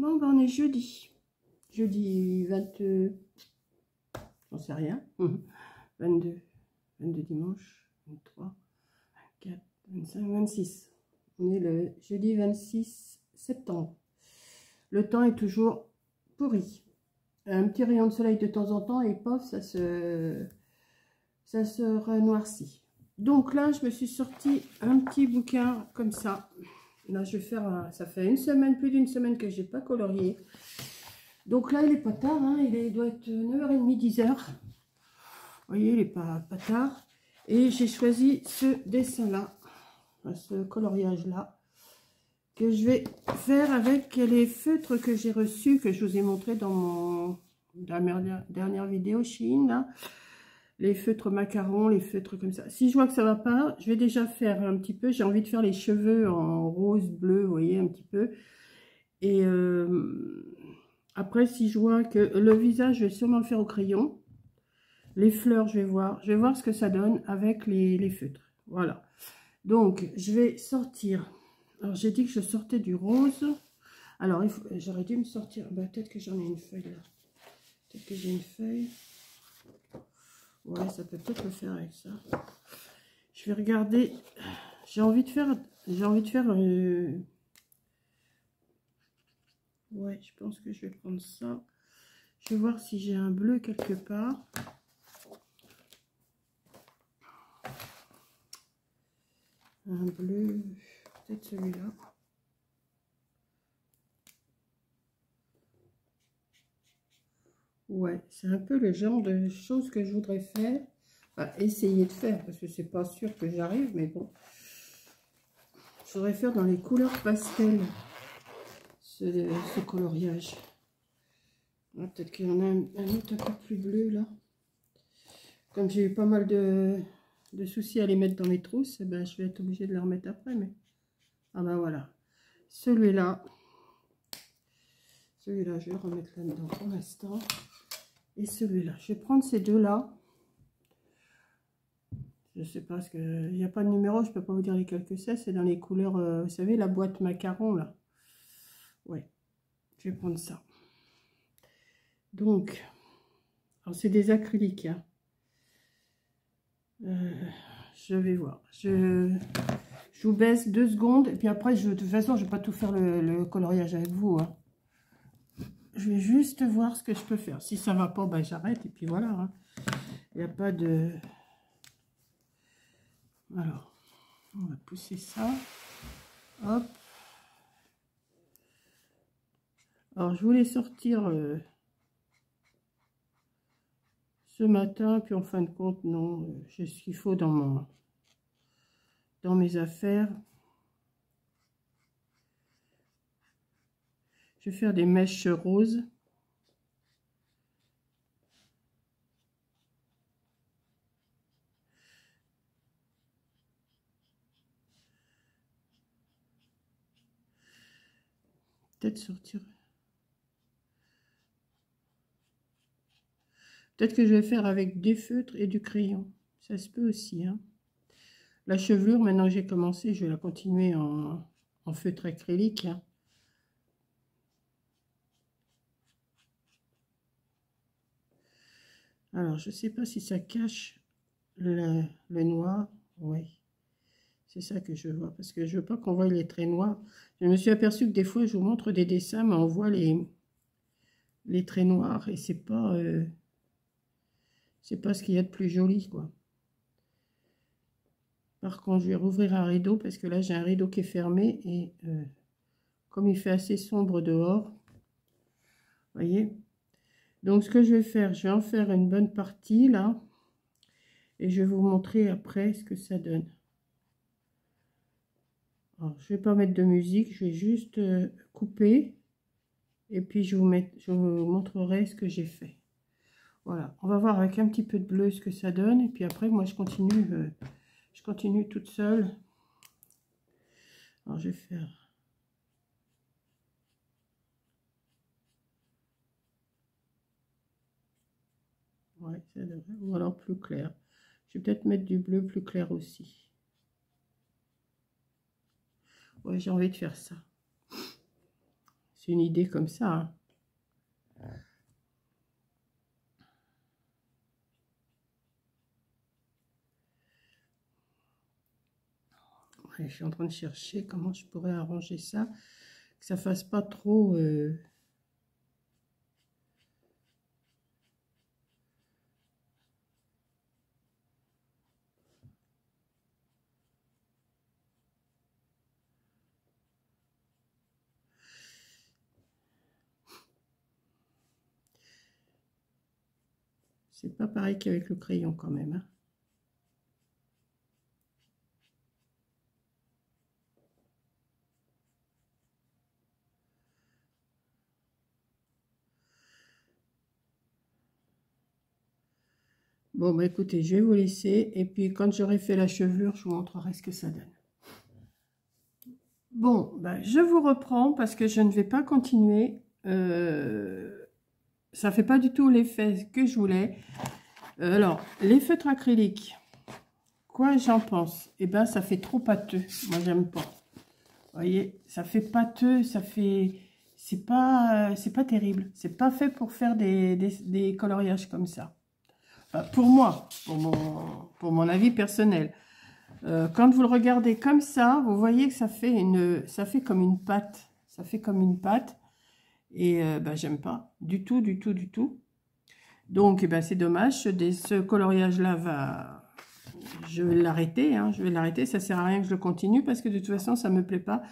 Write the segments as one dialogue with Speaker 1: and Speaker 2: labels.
Speaker 1: Bon, ben on est jeudi. Jeudi 22... J'en sais rien. 22 dimanche, 23, 24, 25, 26. On est le jeudi 26 septembre. Le temps est toujours pourri. Un petit rayon de soleil de temps en temps et pof, ça se renoircit. Donc là, je me suis sorti un petit bouquin comme ça. Là, je vais faire, ça fait une semaine, plus d'une semaine que j'ai pas colorié. Donc là, il est pas tard, hein, il doit être 9h30, 10h. Vous voyez, il est pas tard. Et j'ai choisi ce dessin-là, ce coloriage-là, que je vais faire avec les feutres que j'ai reçus, que je vous ai montré dans mon dernière vidéo Shein, là. Les feutres macarons, les feutres comme ça. Si je vois que ça va pas, je vais déjà faire un petit peu. J'ai envie de faire les cheveux en rose, bleu, vous voyez, un petit peu. Et après, si je vois que le visage, je vais sûrement le faire au crayon. Les fleurs, je vais voir ce que ça donne avec les feutres. Voilà. Donc, je vais sortir. Alors, j'ai dit que je sortais du rose. Alors, j'aurais dû me sortir. Bah, peut-être que j'en ai une feuille là. Peut-être que j'ai une feuille. Ouais, ça peut peut-être le faire avec ça. Je vais regarder. J'ai envie de faire. Ouais, je pense que je vais prendre ça. Je vais voir si j'ai un bleu quelque part. Un bleu, peut-être celui-là. Ouais, c'est un peu le genre de choses que je voudrais faire. Enfin, essayer de faire, parce que c'est pas sûr que j'arrive, mais bon. Je voudrais faire dans les couleurs pastel, ce coloriage. Ah, peut-être qu'il y en a un autre un peu plus bleu, là. Comme j'ai eu pas mal de soucis à les mettre dans mes trousses, eh ben, je vais être obligée de les remettre après. Mais... Ah ben voilà. Celui-là, je vais le remettre là-dedans pour l'instant. Et celui-là, je vais prendre ces deux-là. Je sais pas, parce qu'il n'y a pas de numéro, je peux pas vous dire lesquels que c'est dans les couleurs, vous savez, la boîte macaron, là. Ouais, je vais prendre ça. Donc, alors c'est des acryliques, hein. Je vais voir. Je vous baisse 2 secondes, et puis après, de toute façon, je vais pas tout faire le coloriage avec vous, hein. Je vais juste voir ce que je peux faire. Si ça va pas, ben j'arrête, et puis voilà, hein. Il n'y a pas de... Alors, on va pousser ça. Hop. Alors, je voulais sortir ce matin, puis en fin de compte, non. J'ai ce qu'il faut dans mes affaires. Je vais faire des mèches roses. Peut-être sortir... Peut-être que je vais faire avec des feutres et du crayon. Ça se peut aussi, hein. La chevelure, maintenant que j'ai commencé, je vais la continuer en feutre acrylique, hein. Alors, je ne sais pas si ça cache le noir. Oui, c'est ça que je vois. Parce que je ne veux pas qu'on voie les traits noirs. Je me suis aperçue que des fois, je vous montre des dessins, mais on voit les traits noirs. Et c'est pas ce qu'il y a de plus joli, quoi. Par contre, je vais rouvrir un rideau parce que là, j'ai un rideau qui est fermé. Et comme il fait assez sombre dehors, vous voyez. Donc, ce que je vais faire, je vais en faire une bonne partie, là. Et je vais vous montrer après ce que ça donne. Alors, je ne vais pas mettre de musique, je vais juste couper. Et puis, je vous montrerai ce que j'ai fait. Voilà, on va voir avec un petit peu de bleu ce que ça donne. Et puis après, moi, je continue toute seule. Alors, je vais faire... Ouais, ça devrait... Ou alors plus clair. Je vais peut-être mettre du bleu plus clair aussi. Ouais, j'ai envie de faire ça. C'est une idée comme ça, hein. Ouais, je suis en train de chercher comment je pourrais arranger ça, que ça fasse pas trop... C'est pas pareil qu'avec le crayon quand même, hein. Bon, bah écoutez, je vais vous laisser. Et puis, quand j'aurai fait la chevelure, je vous montrerai ce que ça donne. Bon, bah, je vous reprends parce que je ne vais pas continuer. Ça fait pas du tout l'effet que je voulais. Alors, les feutres acryliques, quoi j'en pense? Eh ben, ça fait trop pâteux. Moi, j'aime pas. Vous voyez, ça fait pâteux, ça fait... C'est pas terrible. C'est pas fait pour faire des coloriages comme ça. Enfin, pour moi, pour mon avis personnel. Quand vous le regardez comme ça, vous voyez que ça fait comme une pâte. Ça fait comme une pâte. Et ben, j'aime pas du tout, du tout, du tout. Donc, eh ben, c'est dommage. Ce coloriage-là je vais l'arrêter. Hein, je vais l'arrêter. Ça sert à rien que je le continue parce que de toute façon, ça me plaît pas.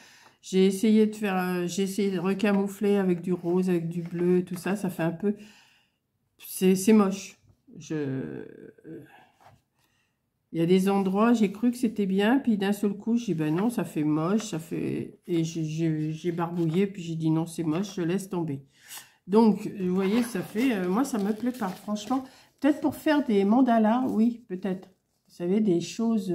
Speaker 1: J'ai essayé de recamoufler avec du rose, avec du bleu, tout ça. Ça fait un peu... C'est moche. Il y a des endroits, j'ai cru que c'était bien, puis d'un seul coup, j'ai dit, ben non, ça fait moche, ça fait... Et j'ai barbouillé, puis j'ai dit, non, c'est moche, je laisse tomber. Donc, vous voyez, ça fait... moi, ça me plaît pas, franchement. Peut-être pour faire des mandalas, oui, peut-être. Vous savez, des choses...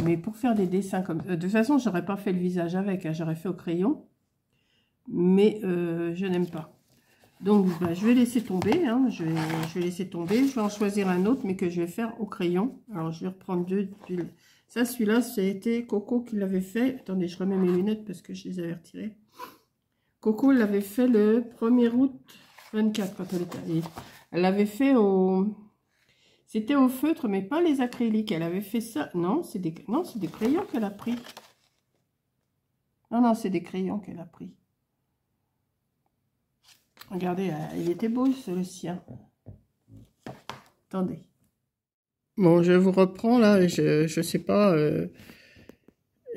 Speaker 1: mais pour faire des dessins comme... de toute façon, j'aurais pas fait le visage avec, hein, j'aurais fait au crayon. Mais je n'aime pas. Donc, bah, je vais laisser tomber, hein. Je vais laisser tomber. Je vais en choisir un autre, mais que je vais faire au crayon. Alors, je vais reprendre deux. Ça, celui-là, c'était Coco qui l'avait fait. Attendez, je remets mes lunettes parce que je les avais retirées. Coco l'avait fait le 1er août 24, quand elle était allée. Elle l'avait fait au... C'était au feutre, mais pas les acryliques. Elle avait fait ça. Non, c'est des crayons qu'elle a pris. Non, c'est des crayons qu'elle a pris. Regardez, il était beau, le sien. Attendez. Bon, je vous reprends, là. Je sais pas.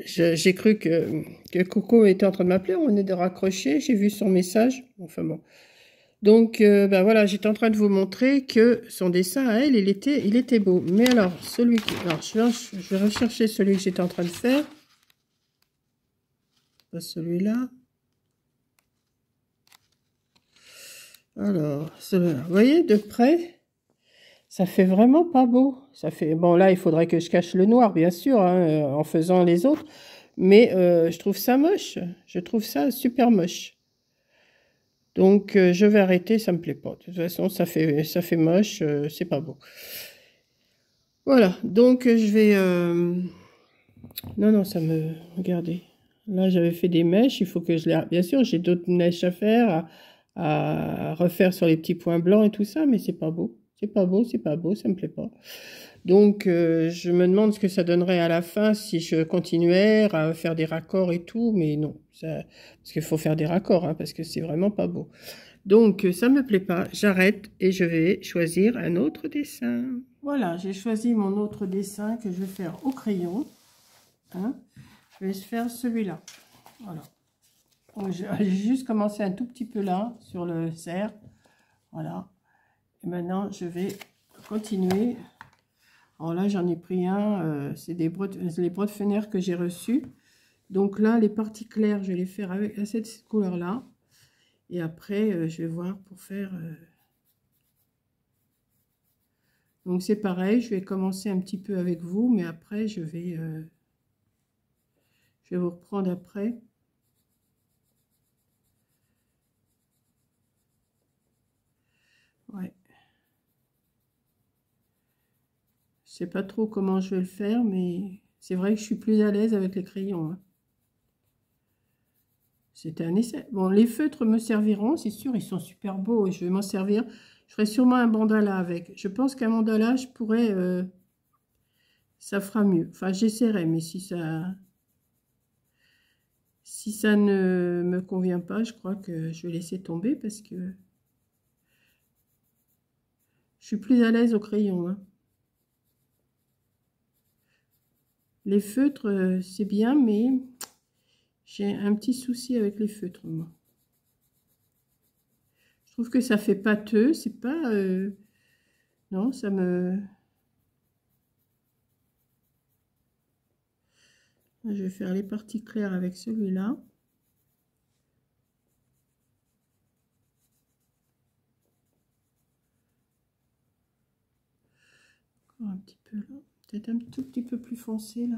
Speaker 1: J'ai cru que Coco était en train de m'appeler. On est de raccrocher. J'ai vu son message. Enfin bon. Donc, ben voilà, j'étais en train de vous montrer que son dessin à elle, il était beau. Mais alors, alors, je vais rechercher celui que j'étais en train de faire. Pas celui-là. Alors, celui-là. Vous voyez, de près, ça fait vraiment pas beau. Ça fait... Bon, là, il faudrait que je cache le noir, bien sûr, hein, en faisant les autres. Mais je trouve ça moche. Je trouve ça super moche. Donc, je vais arrêter, ça me plaît pas. De toute façon, ça fait moche, c'est pas beau. Voilà, donc je vais... Non, ça me... Regardez. Là, j'avais fait des mèches, il faut que je les... Bien sûr, j'ai d'autres mèches à faire, à refaire sur les petits points blancs et tout ça, mais c'est pas beau. C'est pas beau, ça me plaît pas. Donc, je me demande ce que ça donnerait à la fin si je continuais à faire des raccords et tout, mais non. Parce qu'il faut faire des raccords, hein, parce que c'est vraiment pas beau. Donc, ça me plaît pas. J'arrête et je vais choisir un autre dessin. Voilà, j'ai choisi mon autre dessin que je vais faire au crayon. Hein. Je vais faire celui-là. Voilà. J'ai juste commencé un tout petit peu là, sur le cerf. Voilà. Et maintenant, je vais continuer. Alors là, j'en ai pris un. C'est les brodes fenêtres que j'ai reçus. Donc là, les parties claires, je vais les faire avec cette couleur-là. Et après, je vais voir pour faire... Donc c'est pareil, je vais commencer un petit peu avec vous, mais après, je vais vous reprendre après. Ouais. Je sais pas trop comment je vais le faire, mais c'est vrai que je suis plus à l'aise avec les crayons. Hein. C'était un essai. Bon, les feutres me serviront, c'est sûr, ils sont super beaux et je vais m'en servir. Je ferai sûrement un mandala avec. Je pense qu'un mandala, je pourrais... ça fera mieux. Enfin, j'essaierai, mais si ça ne me convient pas, je crois que je vais laisser tomber parce que je suis plus à l'aise au crayon, hein. Les feutres, c'est bien, mais j'ai un petit souci avec les feutres, moi. Je trouve que ça fait pâteux, c'est pas... non, ça me... Je vais faire les parties claires avec celui-là. Encore un petit peu là. Peut-être un tout petit peu plus foncé là.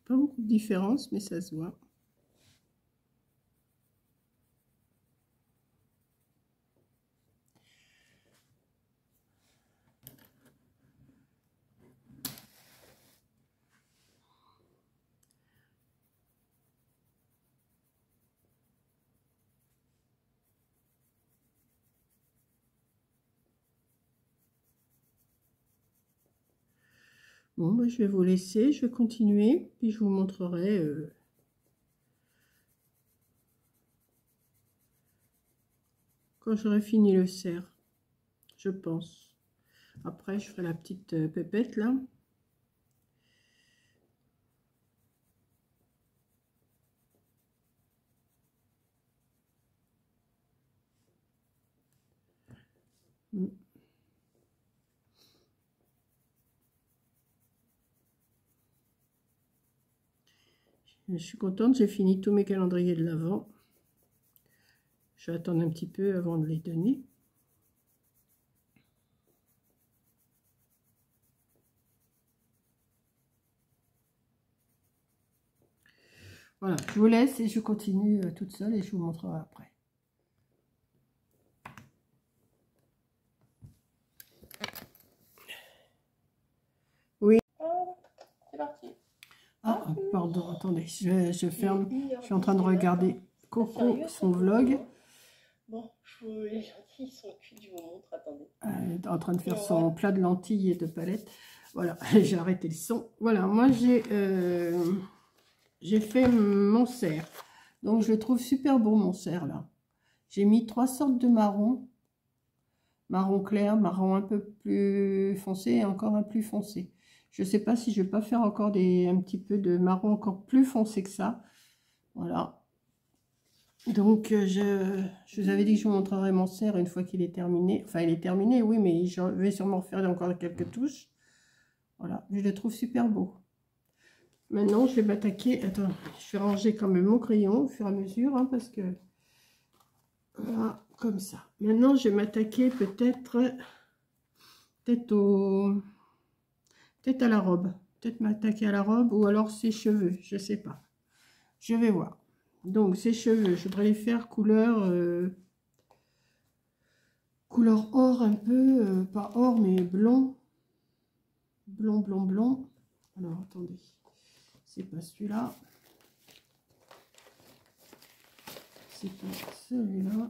Speaker 1: Pas beaucoup de différence, mais ça se voit. Bon, bah, je vais vous laisser, je vais continuer, puis je vous montrerai quand j'aurai fini le cerf, je pense. Après, je ferai la petite pépette là. Je suis contente, j'ai fini tous mes calendriers de l'Avent. Je vais attendre un petit peu avant de les donner. Voilà, je vous laisse et je continue toute seule et je vous montrerai après. Oui.
Speaker 2: C'est parti.
Speaker 1: Ah, pardon, attendez, je ferme. Je suis en train de regarder Coco, son vlog.
Speaker 2: Bon, les lentilles sont cuites, je vous montre, attendez.
Speaker 1: Elle est en train de faire son plat de lentilles et de palettes. Voilà, j'ai arrêté le son. Voilà, moi j'ai fait mon cerf. Donc je le trouve super beau mon cerf là. J'ai mis 3 sortes de marron. Marron clair, marron un peu plus foncé et encore un plus foncé. Je ne sais pas si je vais pas faire encore un petit peu de marron encore plus foncé que ça. Voilà. Donc je vous avais dit que je vous montrerai mon cerf une fois qu'il est terminé. Enfin il est terminé, oui, mais je vais sûrement faire encore quelques touches. Voilà, je le trouve super beau. Maintenant je vais m'attaquer. Attends, je vais ranger quand même mon crayon au fur et à mesure, hein, parce que voilà, comme ça. Maintenant je vais m'attaquer peut-être à la robe. Peut-être m'attaquer à la robe ou alors ses cheveux, je sais pas. Je vais voir. Donc ses cheveux, je voudrais les faire couleur or un peu, pas or mais blond. Blond, blond, blond. Alors attendez, c'est pas celui-là. C'est pas celui-là.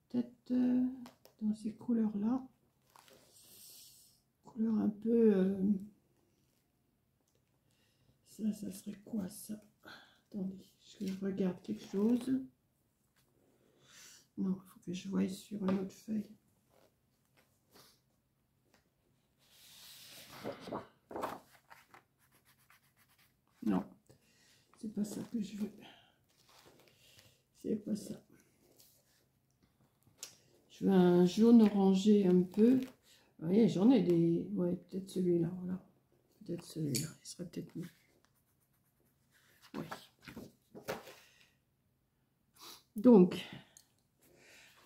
Speaker 1: Peut-être dans ces couleurs-là. Couleur un peu... ça serait quoi ça? Attendez, je regarde quelque chose. Non, il faut que je voie sur une autre feuille. Non, c'est pas ça que je veux. C'est pas ça. Je veux un jaune orangé un peu. Vous voyez, j'en ai des... Ouais, peut-être celui-là, voilà. Peut-être celui-là, il serait peut-être mieux. Oui. Donc,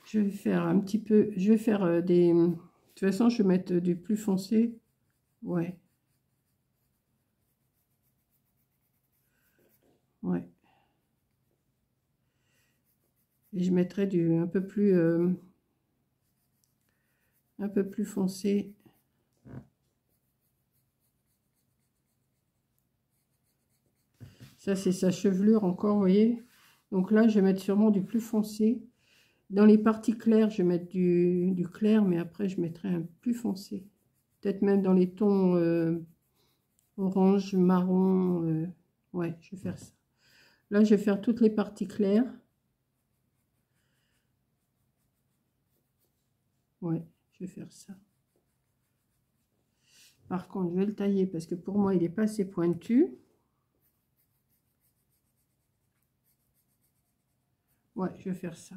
Speaker 1: je vais faire un petit peu... Je vais faire des façon, je vais mettre du plus foncé. Ouais. Ouais. Et je mettrai du un peu plus foncé. Ça, c'est sa chevelure encore, vous voyez. Donc là, je vais mettre sûrement du plus foncé. Dans les parties claires, je vais mettre du clair, mais après, je mettrai un plus foncé. Peut-être même dans les tons orange, marron. Ouais, je vais faire ça. Là, je vais faire toutes les parties claires. Ouais, je vais faire ça. Par contre, je vais le tailler parce que pour moi, il n'est pas assez pointu. Ouais, je vais faire ça.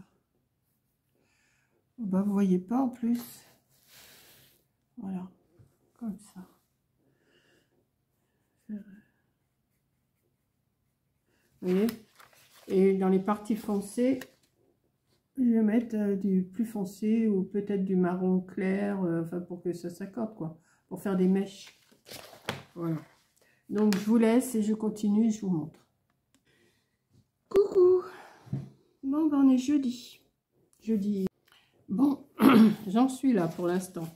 Speaker 1: Bah, vous voyez pas en plus. Voilà, comme ça. Vous voyez? Et dans les parties foncées, je vais mettre du plus foncé ou peut-être du marron clair, enfin pour que ça s'accorde quoi, pour faire des mèches. Voilà. Donc je vous laisse et je continue, je vous montre. Coucou. Bon, ben on est jeudi. Jeudi. Bon, j'en suis là pour l'instant.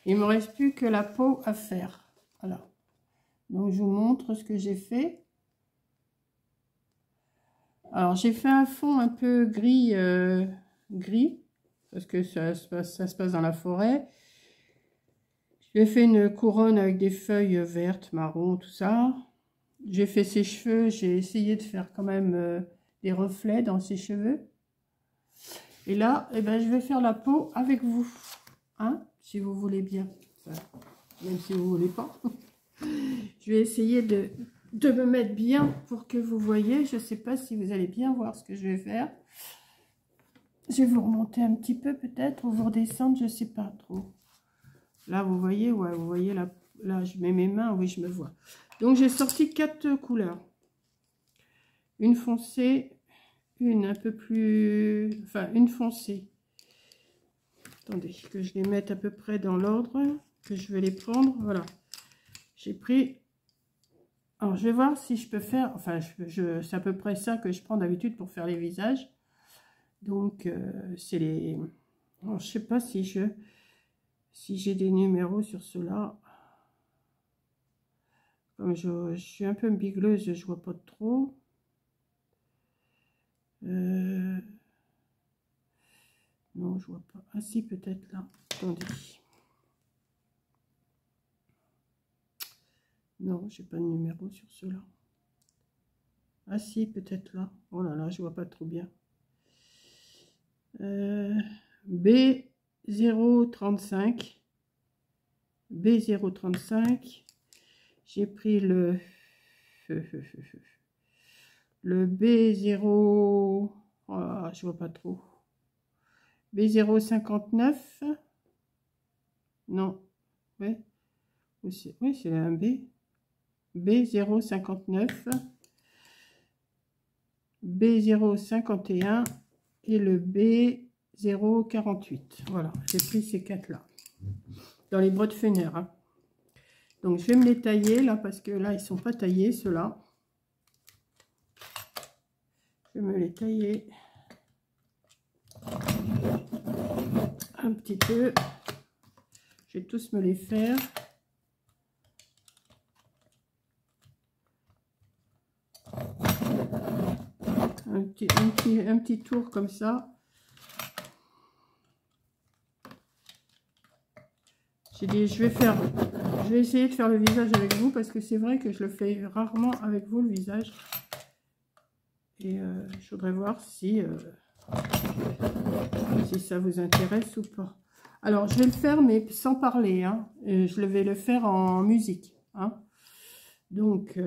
Speaker 1: Il me reste plus que la peau à faire. Voilà. Donc je vous montre ce que j'ai fait. Alors j'ai fait un fond un peu gris, gris, parce que ça se passe dans la forêt. J'ai fait une couronne avec des feuilles vertes, marron, tout ça. J'ai fait ses cheveux, j'ai essayé de faire quand même des reflets dans ses cheveux. Et là, eh ben, je vais faire la peau avec vous, hein, si vous voulez bien. Enfin, même si vous voulez pas. Je vais essayer de me mettre bien pour que vous voyez. Je ne sais pas si vous allez bien voir ce que je vais faire. Je vais vous remonter un petit peu peut-être ou vous redescendre, je ne sais pas trop. Là, vous voyez, ouais, vous voyez là, je mets mes mains, oui, je me vois. Donc, j'ai sorti 4 couleurs. Une foncée, une un peu plus... Enfin, une foncée. Attendez, que je les mette à peu près dans l'ordre, que je vais les prendre. Voilà. J'ai pris... Alors, je vais voir si je peux faire... Enfin, c'est à peu près ça que je prends d'habitude pour faire les visages. Donc, c'est les... Alors, je sais pas si j'ai des numéros sur cela. Comme je suis un peu bigleuse, je vois pas trop. Non, je vois pas. Ah si, peut-être là. Attendez. Non, j'ai pas de numéro sur cela. Ah si, peut-être là. Oh là là, je vois pas trop bien. B035. B035. J'ai pris le B0... Oh, je vois pas trop. B059. Non. Oui, c'est un B. B059. B051 et le B048. Voilà, j'ai pris ces 4-là. Dans les boîtes Fener. Hein. Donc, je vais me les tailler là, parce que là, ils ne sont pas taillés, ceux-là. Je vais me les tailler un petit peu. Je vais tous me les faire. Un petit tour comme ça. J'ai dit, je vais essayer de faire le visage avec vous parce que c'est vrai que je le fais rarement avec vous, le visage. Et je voudrais voir si ça vous intéresse ou pas. Alors, je vais le faire, mais sans parler. Hein. Je vais le faire en musique. Hein. Donc,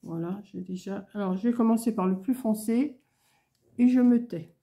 Speaker 1: voilà, j'ai déjà... Alors, je vais commencer par le plus foncé et je me tais.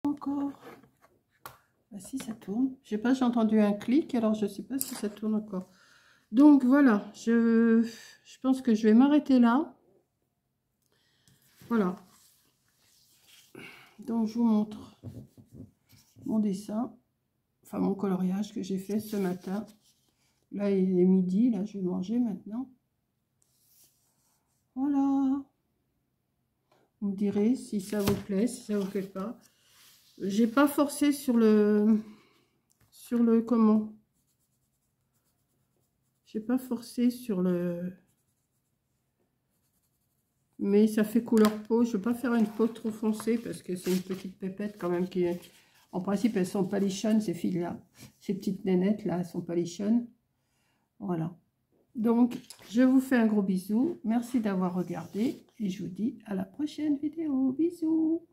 Speaker 1: encore. Ah, si ça tourne. Je sais pas, j'ai entendu un clic, alors je sais pas si ça tourne encore. Donc voilà, je pense que je vais m'arrêter là. Voilà. Donc je vous montre mon dessin, enfin mon coloriage que j'ai fait ce matin. Là il est midi, là je vais manger maintenant. Voilà. Vous me direz si ça vous plaît, si ça vous plaît pas. J'ai pas forcé sur le comment. J'ai pas forcé sur le, mais ça fait couleur peau. Je veux pas faire une peau trop foncée parce que c'est une petite pépette quand même qui est, en principe elles sont palichonnes ces filles là, ces petites nénettes là, elles sont palichonnes. Voilà. Donc je vous fais un gros bisou. Merci d'avoir regardé et je vous dis à la prochaine vidéo. Bisous.